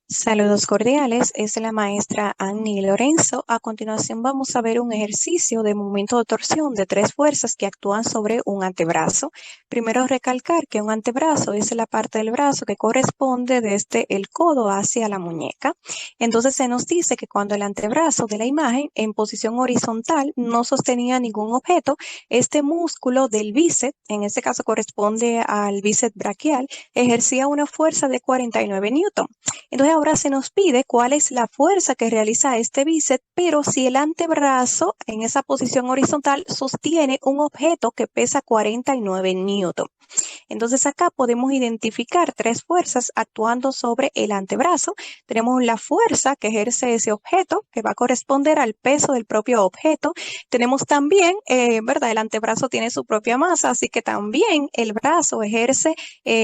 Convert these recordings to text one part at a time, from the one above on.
Saludos cordiales, es la maestra Annie Lorenzo. A continuación vamos a ver un ejercicio de momento de torsión de tres fuerzas que actúan sobre un antebrazo. Primero recalcar que un antebrazo es la parte del brazo que corresponde desde el codo hacia la muñeca. Entonces se nos dice que cuando el antebrazo de la imagen en posición horizontal no sostenía ningún objeto, este músculo del bíceps, en este caso corresponde al bíceps braquial, ejercía una fuerza de 49 newton. Entonces ahora se nos pide cuál es la fuerza que realiza este bíceps, pero si el antebrazo en esa posición horizontal sostiene un objeto que pesa 49 newton. Entonces acá podemos identificar tres fuerzas actuando sobre el antebrazo. Tenemos la fuerza que ejerce ese objeto, que va a corresponder al peso del propio objeto. Tenemos también, ¿verdad? El antebrazo tiene su propia masa, así que también el brazo ejerce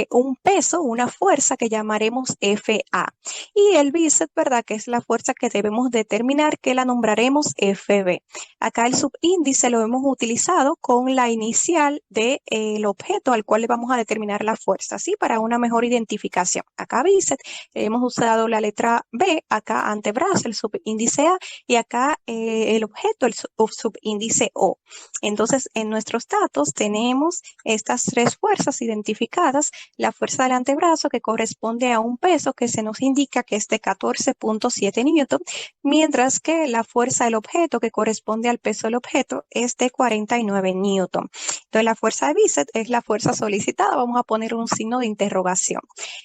un peso, una fuerza que llamaremos FA. Y el bíceps, ¿verdad? Que es la fuerza que debemos determinar, que la nombraremos FB. Acá el subíndice lo hemos utilizado con la inicial del objeto al cual le vamos a determinar la fuerza, ¿sí? Para una mejor identificación. Acá bíceps, hemos usado la letra B, acá antebrazo, el subíndice A, y acá el objeto, el subíndice O. Entonces, en nuestros datos tenemos estas tres fuerzas identificadas, la fuerza del antebrazo que corresponde a un peso que se nos indica que es de 14.7 newton, mientras que la fuerza del objeto que corresponde al peso del objeto es de 49 newton. Entonces, la fuerza de bíceps es la fuerza solicitada. Vamos a poner un signo de interrogación.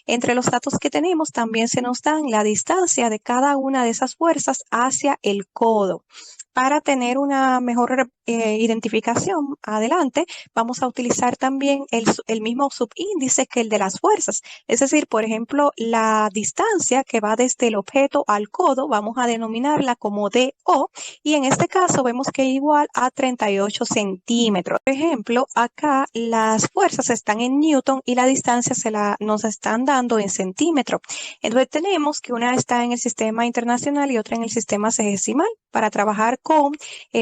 Entre los datos que tenemos también se nos dan la distancia de cada una de esas fuerzas hacia el codo. Para tener una mejor identificación adelante, vamos a utilizar también el mismo subíndice que el de las fuerzas. Es decir, por ejemplo, la distancia que va desde el objeto al codo, vamos a denominarla como DO, y en este caso vemos que es igual a 38 centímetros. Por ejemplo, acá las fuerzas están en newton y la distancia nos están dando en centímetros. Entonces tenemos que una está en el sistema internacional y otra en el sistema sexagesimal. Para trabajar con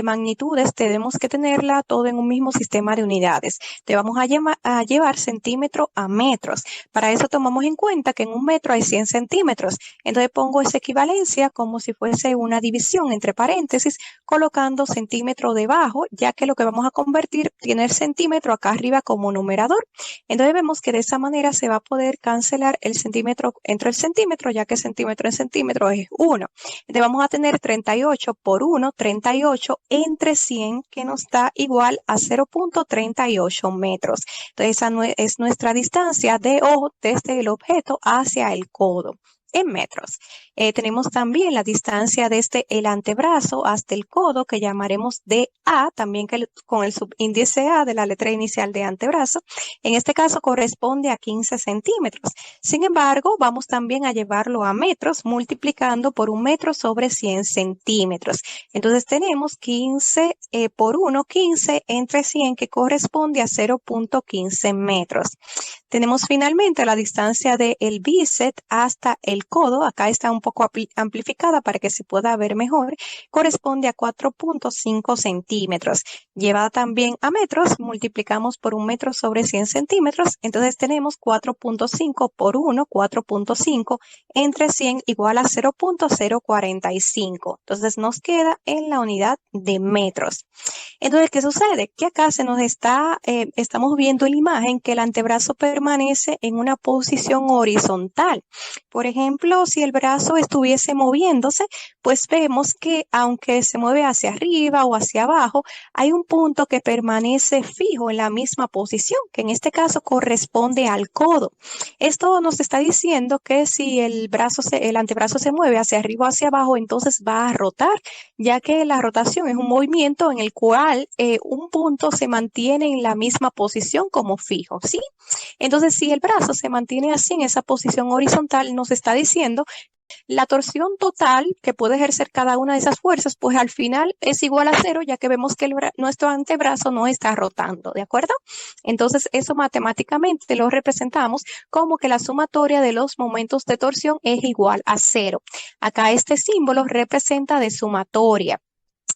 magnitudes tenemos que tenerla todo en un mismo sistema de unidades. Te vamos a llevar centímetro a metros. Para eso tomamos en cuenta que en un metro hay 100 centímetros. Entonces pongo esa equivalencia como si fuese una división entre paréntesis, colocando centímetro debajo, ya que lo que vamos a convertir tiene el centímetro acá arriba como numerador. Entonces vemos que de esa manera se va a poder cancelar el centímetro entre el centímetro, ya que centímetro en centímetro es 1. Entonces vamos a tener 38 por 1, 38 entre 100, que nos da igual a 0.38 metros. Entonces esa es nuestra distancia de O desde el objeto hacia el codo en metros. Tenemos también la distancia desde el antebrazo hasta el codo, que llamaremos DA, también con el subíndice A de la letra inicial de antebrazo. En este caso corresponde a 15 centímetros. Sin embargo, vamos también a llevarlo a metros, multiplicando por un metro sobre 100 centímetros. Entonces tenemos 15 por 1, 15 entre 100, que corresponde a 0.15 metros. Tenemos finalmente la distancia del bíceps hasta el codo. Acá está un poco amplificada para que se pueda ver mejor. Corresponde a 4.5 centímetros. Llevada también a metros, multiplicamos por un metro sobre 100 centímetros. Entonces tenemos 4.5 por 1, 4.5 entre 100 igual a 0.045. Entonces nos queda en la unidad de metros. Entonces, ¿qué sucede? Que acá estamos viendo en la imagen que el antebrazo permanece en una posición horizontal. Por ejemplo, si el brazo estuviese moviéndose, pues vemos que aunque se mueve hacia arriba o hacia abajo, hay un punto que permanece fijo en la misma posición, que en este caso corresponde al codo. Esto nos está diciendo que si el antebrazo se mueve hacia arriba o hacia abajo, entonces va a rotar, ya que la rotación es un movimiento en el cual un punto se mantiene en la misma posición como fijo, ¿sí? Entonces, si el brazo se mantiene así en esa posición horizontal, nos está diciendo la torsión total que puede ejercer cada una de esas fuerzas, pues al final es igual a cero, ya que vemos que nuestro antebrazo no está rotando, ¿de acuerdo? Entonces, eso matemáticamente lo representamos como que la sumatoria de los momentos de torsión es igual a cero. Acá este símbolo representa de sumatoria.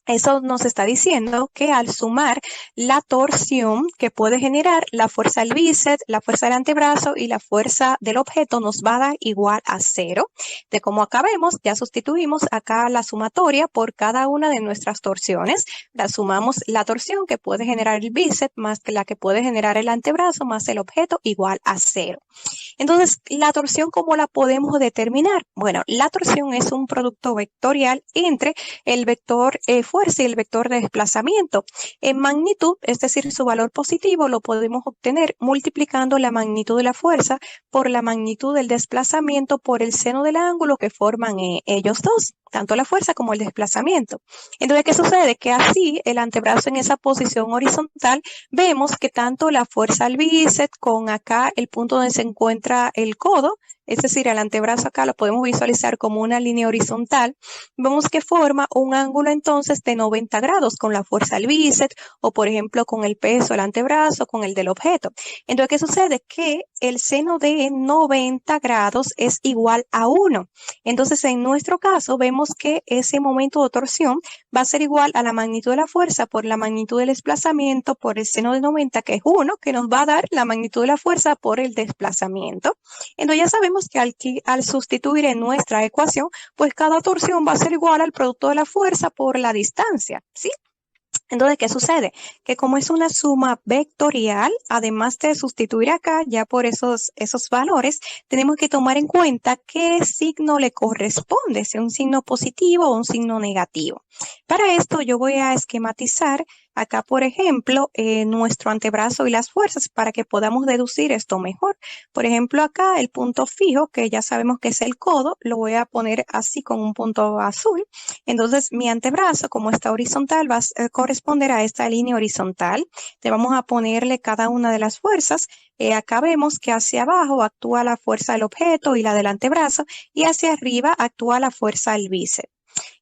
Eso nos está diciendo que al sumar la torsión que puede generar la fuerza del bíceps, la fuerza del antebrazo y la fuerza del objeto nos va a dar igual a 0. De como acá vemos, ya sustituimos acá la sumatoria por cada una de nuestras torsiones. La sumamos la torsión que puede generar el bíceps más que la que puede generar el antebrazo más el objeto igual a 0. Entonces, ¿la torsión cómo la podemos determinar? Bueno, la torsión es un producto vectorial entre el vector fuerza y el vector de desplazamiento. En magnitud, es decir, su valor positivo, lo podemos obtener multiplicando la magnitud de la fuerza por la magnitud del desplazamiento por el seno del ángulo que forman ellos dos, tanto la fuerza como el desplazamiento. Entonces, ¿qué sucede? Que así el antebrazo en esa posición horizontal, vemos que tanto la fuerza al bíceps con acá el punto donde se encuentra el codo, es decir, el antebrazo acá lo podemos visualizar como una línea horizontal, vemos que forma un ángulo entonces de 90 grados con la fuerza al bíceps o por ejemplo con el peso del antebrazo, con el del objeto. Entonces, ¿qué sucede? Que el seno de 90 grados es igual a 1. Entonces, en nuestro caso vemos que ese momento de torsión va a ser igual a la magnitud de la fuerza por la magnitud del desplazamiento por el seno de 90, que es 1, que nos va a dar la magnitud de la fuerza por el desplazamiento. Entonces ya sabemos que al sustituir en nuestra ecuación, pues cada torsión va a ser igual al producto de la fuerza por la distancia, ¿sí? Entonces, ¿qué sucede? Que como es una suma vectorial, además de sustituir acá ya por esos valores, tenemos que tomar en cuenta qué signo le corresponde, si un signo positivo o un signo negativo. Para esto yo voy a esquematizar acá, por ejemplo, nuestro antebrazo y las fuerzas para que podamos deducir esto mejor. Por ejemplo, acá el punto fijo, que ya sabemos que es el codo, lo voy a poner así con un punto azul. Entonces, mi antebrazo, como está horizontal, va a corresponder a esta línea horizontal. Te vamos a ponerle cada una de las fuerzas. Acá vemos que hacia abajo actúa la fuerza del objeto y la del antebrazo, y hacia arriba actúa la fuerza del bíceps.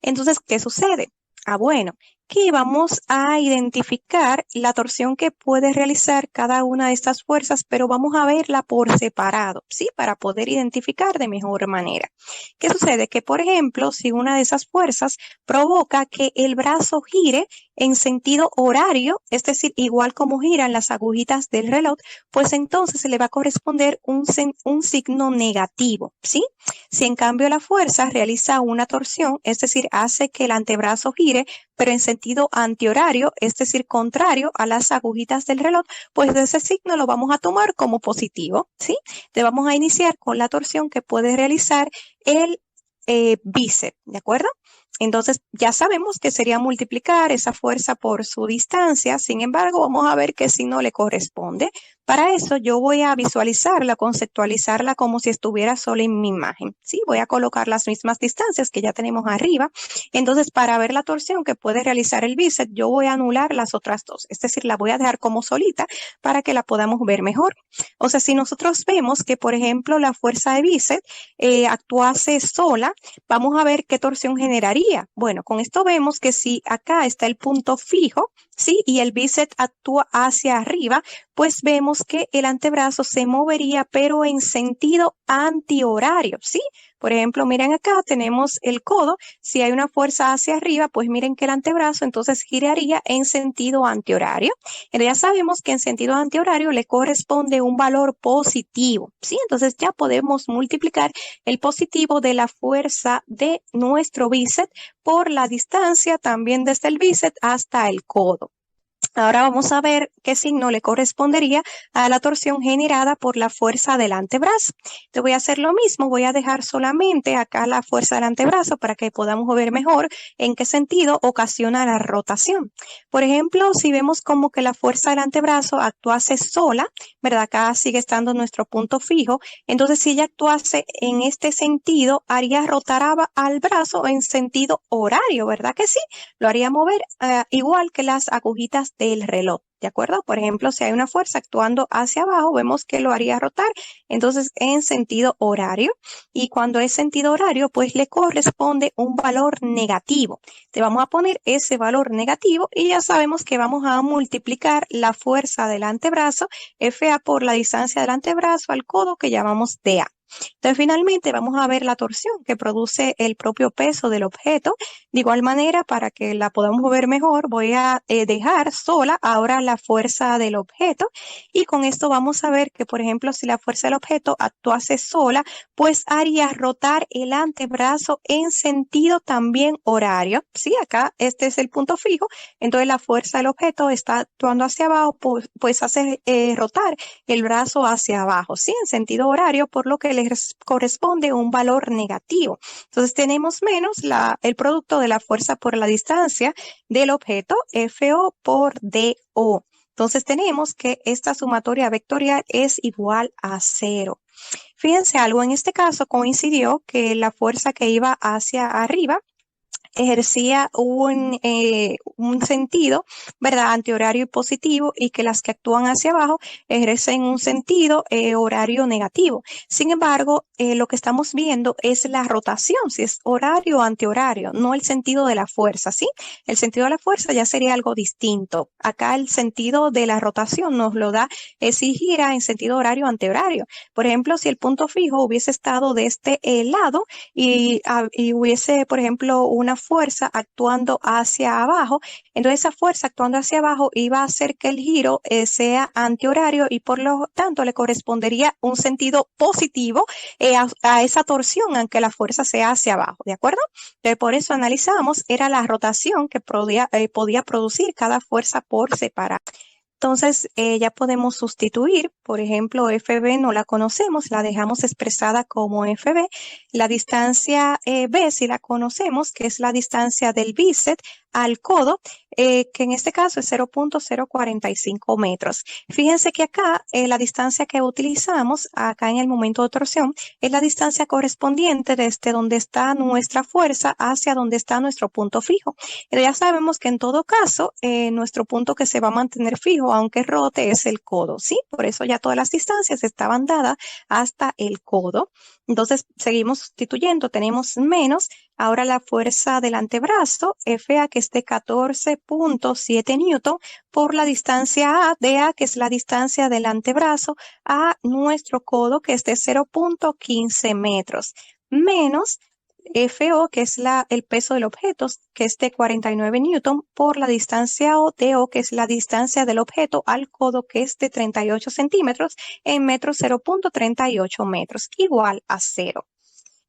Entonces, ¿qué sucede? Bueno, que vamos a identificar la torsión que puede realizar cada una de estas fuerzas, pero vamos a verla por separado, ¿sí? Para poder identificar de mejor manera. ¿Qué sucede? Que, por ejemplo, si una de esas fuerzas provoca que el brazo gire en sentido horario, es decir, igual como giran las agujitas del reloj, pues entonces se le va a corresponder un signo negativo, ¿sí? Si en cambio la fuerza realiza una torsión, es decir, hace que el antebrazo gire, pero en sentido antihorario, es decir, contrario a las agujitas del reloj, pues ese signo lo vamos a tomar como positivo, ¿sí? Te vamos a iniciar con la torsión que puede realizar el bíceps, ¿de acuerdo? Entonces ya sabemos que sería multiplicar esa fuerza por su distancia, sin embargo vamos a ver qué signo le corresponde. Para eso yo voy a visualizarla, conceptualizarla como si estuviera sola en mi imagen, ¿sí? Voy a colocar las mismas distancias que ya tenemos arriba. Entonces, para ver la torsión que puede realizar el bíceps, yo voy a anular las otras dos, es decir, la voy a dejar como solita para que la podamos ver mejor. O sea, si nosotros vemos que, por ejemplo, la fuerza de bíceps actuase sola, vamos a ver qué torsión generaría. Bueno, con esto vemos que si acá está el punto fijo, ¿sí? Y el bíceps actúa hacia arriba, pues vemos que el antebrazo se movería, pero en sentido antihorario, ¿sí? Por ejemplo, miren acá, tenemos el codo. Si hay una fuerza hacia arriba, pues miren que el antebrazo entonces giraría en sentido antihorario. Entonces ya sabemos que en sentido antihorario le corresponde un valor positivo, ¿sí? Entonces ya podemos multiplicar el positivo de la fuerza de nuestro bíceps por la distancia también desde el bíceps hasta el codo. Ahora vamos a ver qué signo le correspondería a la torsión generada por la fuerza del antebrazo. Te voy a hacer lo mismo, voy a dejar solamente acá la fuerza del antebrazo para que podamos ver mejor en qué sentido ocasiona la rotación. Por ejemplo, si vemos como que la fuerza del antebrazo actuase sola, ¿verdad? Acá sigue estando nuestro punto fijo. Entonces, si ella actuase en este sentido, haría rotar al brazo en sentido horario, ¿verdad que sí? Lo haría mover igual que las agujitas del reloj, ¿de acuerdo? Por ejemplo, si hay una fuerza actuando hacia abajo, vemos que lo haría rotar, entonces en sentido horario, y cuando es sentido horario, pues le corresponde un valor negativo. Te vamos a poner ese valor negativo y ya sabemos que vamos a multiplicar la fuerza del antebrazo, FA por la distancia del antebrazo al codo que llamamos DA. Entonces, finalmente vamos a ver la torsión que produce el propio peso del objeto. De igual manera, para que la podamos ver mejor, voy a dejar sola ahora la fuerza del objeto y con esto vamos a ver que, por ejemplo, si la fuerza del objeto actuase sola, pues haría rotar el antebrazo en sentido también horario. Sí, acá este es el punto fijo, entonces la fuerza del objeto está actuando hacia abajo, pues hace rotar el brazo hacia abajo, ¿sí? En sentido horario, por lo que le corresponde un valor negativo. Entonces tenemos menos el producto de la fuerza por la distancia del objeto, FO por DO. Entonces tenemos que esta sumatoria vectorial es igual a 0. Fíjense algo, en este caso coincidió que la fuerza que iba hacia arriba ejercía un sentido, ¿verdad? Antihorario y positivo, y que las que actúan hacia abajo ejercen un sentido horario negativo. Sin embargo, lo que estamos viendo es la rotación, si es horario o antihorario, no el sentido de la fuerza, ¿sí? El sentido de la fuerza ya sería algo distinto. Acá el sentido de la rotación nos lo da si gira en sentido horario o antihorario. Por ejemplo, si el punto fijo hubiese estado de este lado y hubiese, por ejemplo, una fuerza actuando hacia abajo, entonces esa fuerza actuando hacia abajo iba a hacer que el giro sea antihorario y por lo tanto le correspondería un sentido positivo a esa torsión, aunque la fuerza sea hacia abajo, ¿de acuerdo? Entonces por eso analizamos, era la rotación que podía producir cada fuerza por separado. Entonces, ya podemos sustituir, por ejemplo, FB no la conocemos, la dejamos expresada como FB. La distancia B si la conocemos, que es la distancia del bíceps al codo, que en este caso es 0.045 metros. Fíjense que acá la distancia que utilizamos, acá en el momento de torsión, es la distancia correspondiente desde donde está nuestra fuerza hacia donde está nuestro punto fijo. Pero ya sabemos que en todo caso, nuestro punto que se va a mantener fijo, aunque rote, es el codo, ¿sí? Por eso ya todas las distancias estaban dadas hasta el codo. Entonces, seguimos sustituyendo, tenemos menos, ahora la fuerza del antebrazo, FA, que es de 14.7 newton, por la distancia A de A, que es la distancia del antebrazo, a nuestro codo, que es de 0.15 metros, menos FO, que es el peso del objeto, que es de 49 newton, por la distancia O de O, que es la distancia del objeto al codo, que es de 38 centímetros, en metros 0.38 metros, igual a 0.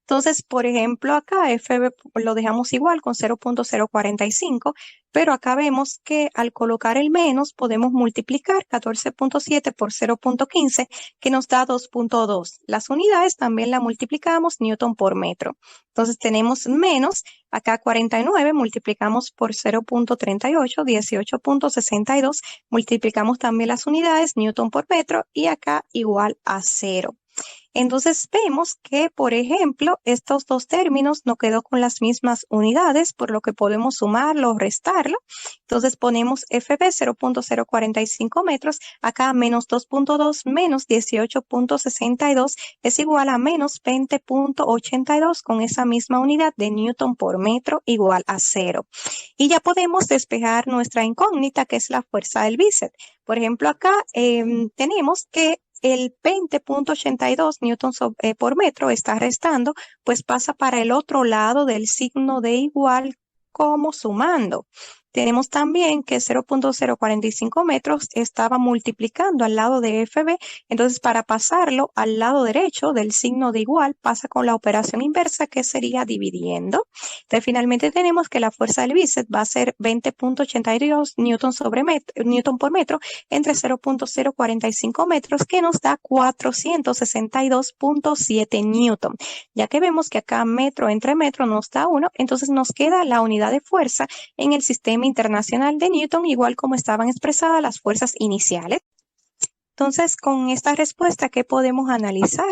Entonces, por ejemplo, acá FB lo dejamos igual con 0.045, pero acá vemos que al colocar el menos podemos multiplicar 14.7 por 0.15, que nos da 2.2. Las unidades también la multiplicamos newton por metro. Entonces tenemos menos, acá 49, multiplicamos por 0.38, 18.62, multiplicamos también las unidades newton por metro y acá igual a 0. Entonces vemos que, por ejemplo, estos dos términos no quedó con las mismas unidades, por lo que podemos sumarlo o restarlo. Entonces ponemos FB 0.045 metros, acá menos 2.2 menos 18.62 es igual a menos 20.82 con esa misma unidad de newton por metro igual a 0. Y ya podemos despejar nuestra incógnita, que es la fuerza del bíceps. Por ejemplo, acá tenemos que el 20.82 newton por metro está restando, pues pasa para el otro lado del signo de igual como sumando. Tenemos también que 0.045 metros estaba multiplicando al lado de FB, entonces para pasarlo al lado derecho del signo de igual pasa con la operación inversa, que sería dividiendo. Entonces finalmente tenemos que la fuerza del bíceps va a ser 20.82 newton por metro entre 0.045 metros, que nos da 462.7 newton. Ya que vemos que acá metro entre metro nos da 1, entonces nos queda la unidad de fuerza en el sistema internacional de Newton, igual como estaban expresadas las fuerzas iniciales. Entonces, con esta respuesta, ¿qué podemos analizar?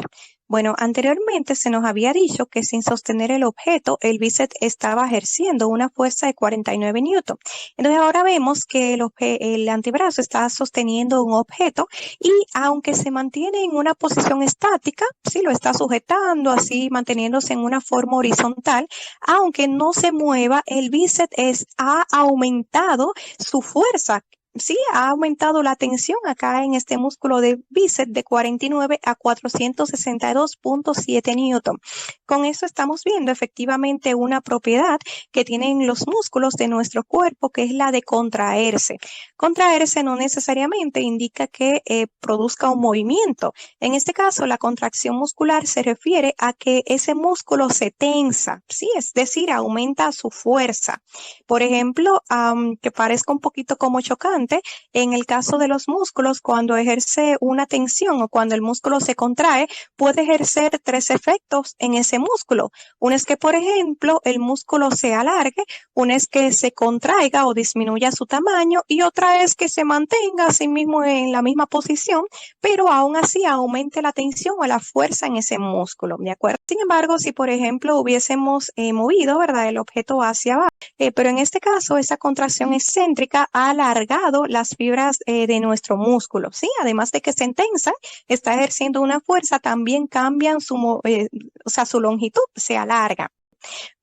Bueno, anteriormente se nos había dicho que sin sostener el objeto, el bíceps estaba ejerciendo una fuerza de 49 newton. Entonces, ahora vemos que el antebrazo está sosteniendo un objeto y aunque se mantiene en una posición estática, sí lo está sujetando así, manteniéndose en una forma horizontal, aunque no se mueva, el bíceps ha aumentado su fuerza. sí, ha aumentado la tensión acá en este músculo de bíceps de 49 a 462.7 newton. Con eso estamos viendo efectivamente una propiedad que tienen los músculos de nuestro cuerpo, que es la de contraerse. Contraerse no necesariamente indica que produzca un movimiento. En este caso, la contracción muscular se refiere a que ese músculo se tensa, ¿sí? Es decir, aumenta su fuerza. Por ejemplo, que parezca un poquito como chocante, en el caso de los músculos, cuando ejerce una tensión o cuando el músculo se contrae, puede ejercer tres efectos en ese músculo. Uno es que, por ejemplo, el músculo se alargue, una es que se contraiga o disminuya su tamaño y otra es que se mantenga así mismo en la misma posición, pero aún así aumente la tensión o la fuerza en ese músculo, ¿de acuerdo? Sin embargo, si por ejemplo hubiésemos movido, ¿verdad?, el objeto hacia abajo, pero en este caso esa contracción excéntrica ha alargado las fibras de nuestro músculo, ¿sí? Además de que se tensa, está ejerciendo una fuerza, también cambian su longitud, se alarga.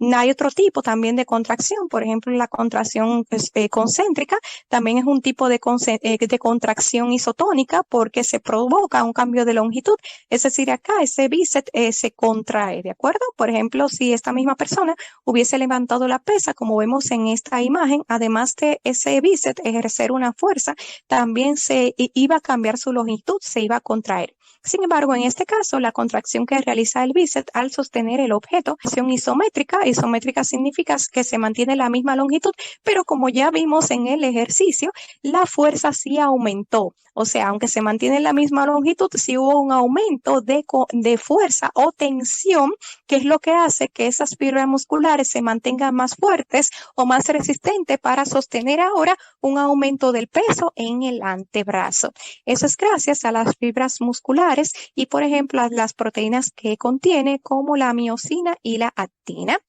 Hay otro tipo también de contracción, por ejemplo, la contracción concéntrica también es un tipo de contracción isotónica porque se provoca un cambio de longitud, es decir, acá ese bíceps se contrae, ¿de acuerdo? Por ejemplo, si esta misma persona hubiese levantado la pesa, como vemos en esta imagen, además de ese bíceps ejercer una fuerza, también se iba a cambiar su longitud, se iba a contraer. Sin embargo, en este caso, la contracción que realiza el bíceps al sostener el objeto es isométrica. Isométrica significa que se mantiene la misma longitud, pero como ya vimos en el ejercicio, la fuerza sí aumentó. O sea, aunque se mantiene la misma longitud, sí hubo un aumento de fuerza o tensión, que es lo que hace que esas fibras musculares se mantengan más fuertes o más resistentes para sostener ahora un aumento del peso en el antebrazo. Eso es gracias a las fibras musculares y, por ejemplo, a las proteínas que contiene, como la miosina y la actina.